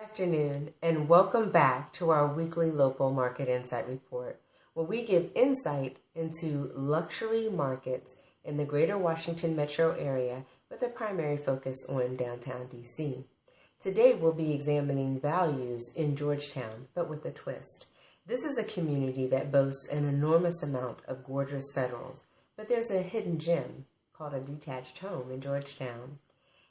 Afternoon, and welcome back to our weekly local market insight report, where we give insight into luxury markets in the greater Washington metro area with a primary focus on downtown DC. Today we'll be examining values in Georgetown, but with a twist. This is a community that boasts an enormous amount of gorgeous federals, but there's a hidden gem called a detached home in Georgetown.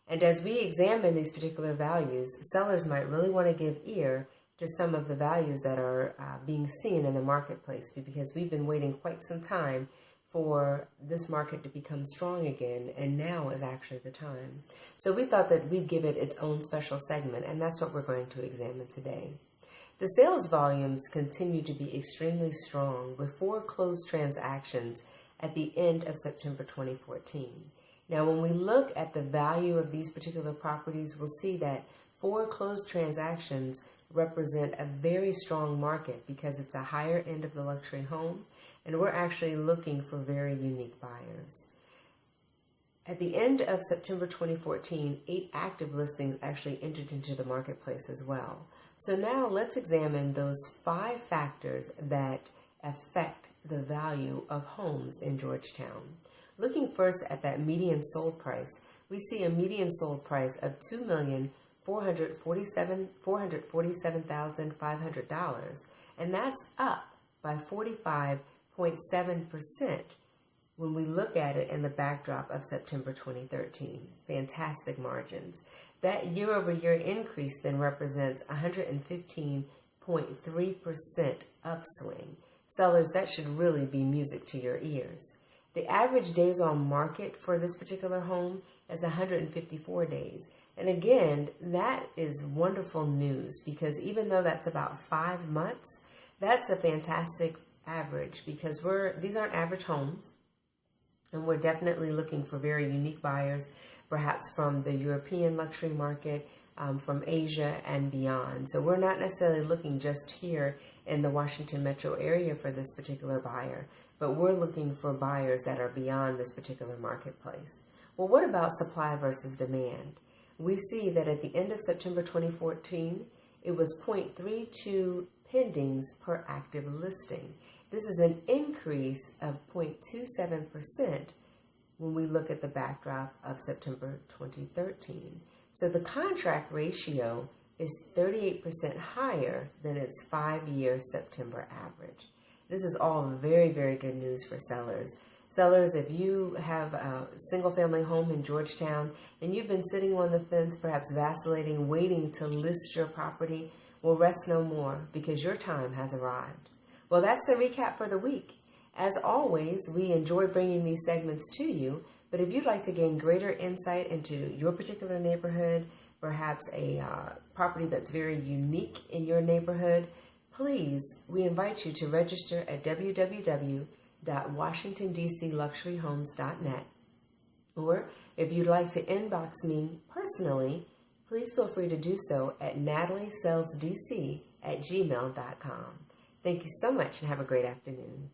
And as we examine these particular values, sellers might really want to give ear to some of the values that are being seen in the marketplace, because we've been waiting quite some time for this market to become strong again, and now is actually the time. So we thought that we'd give it its own special segment, and that's what we're going to examine today. The sales volumes continue to be extremely strong, with 4 closed transactions at the end of September 2014. Now, when we look at the value of these particular properties, we'll see that 4 closed transactions represent a very strong market because it's a higher end of the luxury home, and we're actually looking for very unique buyers. At the end of September 2014, 8 active listings actually entered into the marketplace as well. So now let's examine those 5 factors that affect the value of homes in Georgetown. Looking first at that median sold price, we see a median sold price of $2,447,500, and that's up by 45.7% when we look at it in the backdrop of September 2013. Fantastic margins. That year-over-year increase then represents 115.3% upswing. Sellers, that should really be music to your ears. The average days on market for this particular home is 154 days. And again, that is wonderful news, because even though that's about 5 months, that's a fantastic average, because these aren't average homes, and we're definitely looking for very unique buyers, perhaps from the European luxury market, from Asia and beyond. So we're not necessarily looking just here in the Washington metro area for this particular buyer, but we're looking for buyers that are beyond this particular marketplace. Well, what about supply versus demand? We see that at the end of September 2014, it was 0.32 pendings per active listing. This is an increase of 0.27% when we look at the backdrop of September 2013. So the contract ratio is 38% higher than its 5-year September average. This is all very, very good news for sellers. Sellers, if you have a single-family home in Georgetown and you've been sitting on the fence, perhaps vacillating, waiting to list your property, well, rest no more, because your time has arrived. Well, that's the recap for the week. As always, we enjoy bringing these segments to you, but if you'd like to gain greater insight into your particular neighborhood, perhaps a property that's very unique in your neighborhood, please, we invite you to register at www.washingtondcluxuryhomes.net. Or if you'd like to inbox me personally, please feel free to do so at nataliesellsdc@gmail.com. Thank you so much, and have a great afternoon.